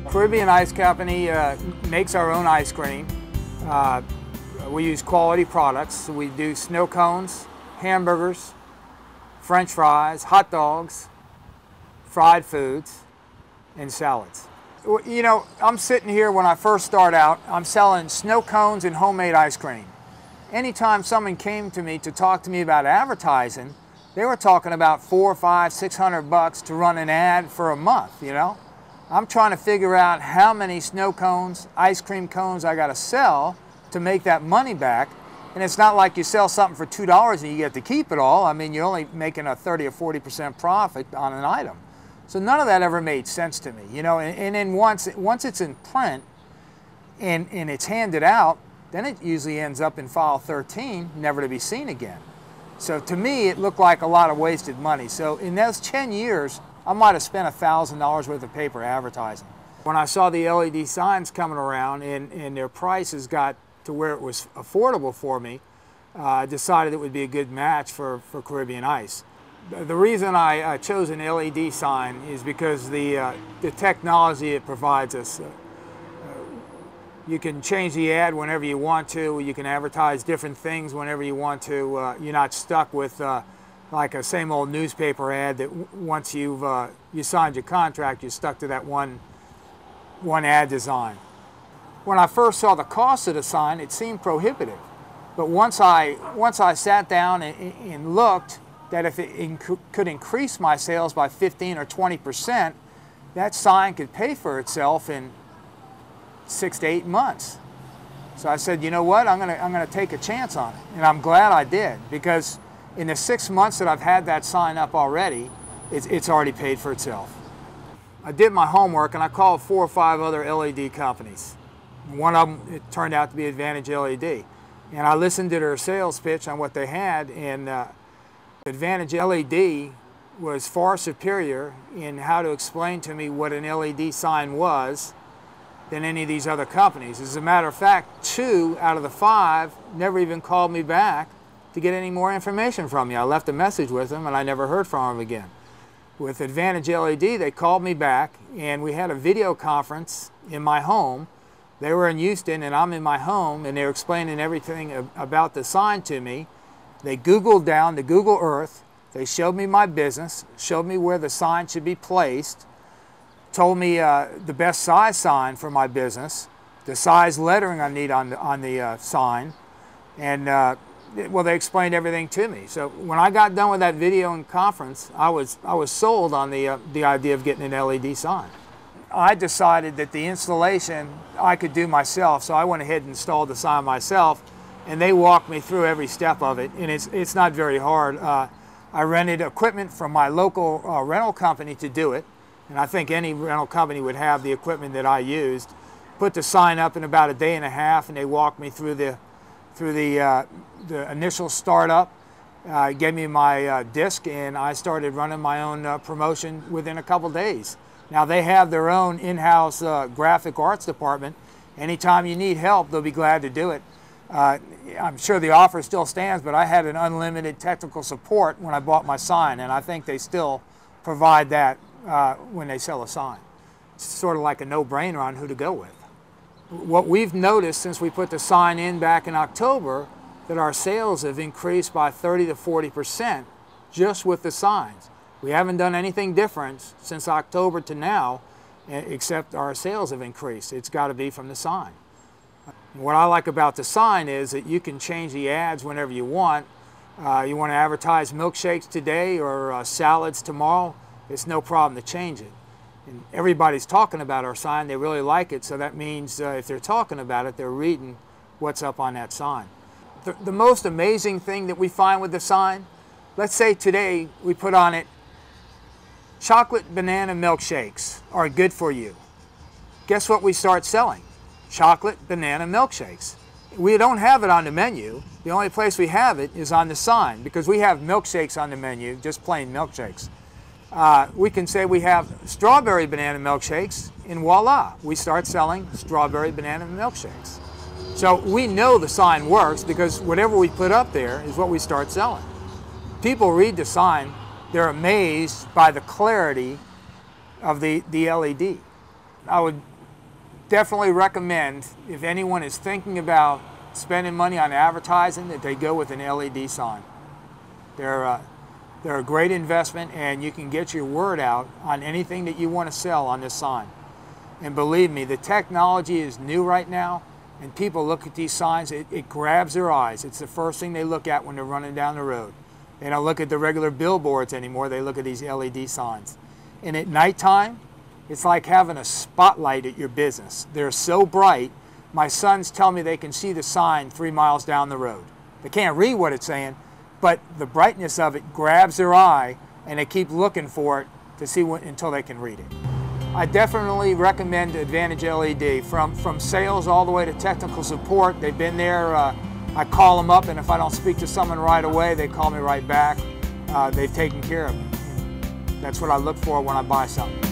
Caribbean Ice Company makes our own ice cream. We use quality products. We do snow cones, hamburgers, French fries, hot dogs, fried foods, and salads. You know, I'm sitting here when I first start out, I'm selling snow cones and homemade ice cream. Anytime someone came to me to talk to me about advertising, they were talking about $400, $500, $600 to run an ad for a month, you know? I'm trying to figure out how many snow cones, ice cream cones I gotta sell to make that money back. And it's not like you sell something for $2 and you get to keep it all. I mean, you're only making a 30 or 40% profit on an item. So none of that ever made sense to me, you know? And then once it's in print and it's handed out, then it usually ends up in file 13, never to be seen again. So to me, it looked like a lot of wasted money. So in those 10 years, I might have spent $1,000 worth of paper advertising. When I saw the LED signs coming around and their prices got to where it was affordable for me, I decided it would be a good match for Caribbean Ice. The reason I chose an LED sign is because the technology it provides us. You can change the ad whenever you want to. You can advertise different things whenever you want to. You're not stuck with like a same old newspaper ad that once you signed your contract, you're stuck to that one ad design. When I first saw the cost of the sign, it seemed prohibitive. But once I sat down and looked that if it could increase my sales by 15 or 20%, that sign could pay for itself in 6 to 8 months. So I said, you know what, I'm gonna take a chance on it. And I'm glad I did, because in the 6 months that I've had that sign up already, it's already paid for itself. I did my homework and I called 4 or 5 other LED companies. One of them, it turned out to be Advantage LED. And I listened to their sales pitch on what they had, and Advantage LED was far superior in how to explain to me what an LED sign was than any of these other companies. As a matter of fact, 2 out of the 5 never even called me back to get any more information from me. I left a message with them and I never heard from them again. With Advantage LED, they called me back and we had a video conference in my home. They were in Houston and I'm in my home, and they were explaining everything about the sign to me. They Googled down to Google Earth. They showed me my business, showed me where the sign should be placed, told me the best size sign for my business, the size lettering I need on the sign, and well, they explained everything to me. So when I got done with that video and conference, I was sold on the idea of getting an LED sign. I decided that the installation I could do myself, so I went ahead and installed the sign myself, and they walked me through every step of it, and it's not very hard. I rented equipment from my local rental company to do it, and I think any rental company would have the equipment that I used. Put the sign up in about a day and a half, and they walked me through the initial startup, gave me my disc, and I started running my own promotion within a couple days. Now they have their own in-house graphic arts department. Anytime you need help, they'll be glad to do it. I'm sure the offer still stands, but I had an unlimited technical support when I bought my sign, and I think they still provide that when they sell a sign. It's sort of like a no-brainer on who to go with. What we've noticed since we put the sign in back in October, that our sales have increased by 30 to 40% just with the signs. We haven't done anything different since October to now, except our sales have increased. It's got to be from the sign. What I like about the sign is that you can change the ads whenever you want. You want to advertise milkshakes today or salads tomorrow, it's no problem to change it. And everybody's talking about our sign. They really like it, so that means if they're talking about it, they're reading what's up on that sign. The most amazing thing that we find with the sign, let's say today we put on it, chocolate banana milkshakes are good for you. Guess what we start selling? Chocolate banana milkshakes. We don't have it on the menu. The only place we have it is on the sign, because we have milkshakes on the menu, just plain milkshakes. We can say we have strawberry banana milkshakes, and voila, we start selling strawberry banana milkshakes. So we know the sign works because whatever we put up there is what we start selling. People read the sign, they're amazed by the clarity of the LED. I would definitely recommend, if anyone is thinking about spending money on advertising, that they go with an LED sign. They're a great investment, and you can get your word out on anything that you want to sell on this sign. And believe me, the technology is new right now, and people look at these signs, it grabs their eyes. It's the first thing they look at when they're running down the road. They don't look at the regular billboards anymore, they look at these LED signs. And at nighttime, it's like having a spotlight at your business. They're so bright, my sons tell me they can see the sign 3 miles down the road. They can't read what it's saying, but the brightness of it grabs their eye, and they keep looking for it to see until they can read it. I definitely recommend Advantage LED. From sales all the way to technical support, they've been there. I call them up, and if I don't speak to someone right away, they call me right back. They've taken care of me. That's what I look for when I buy something.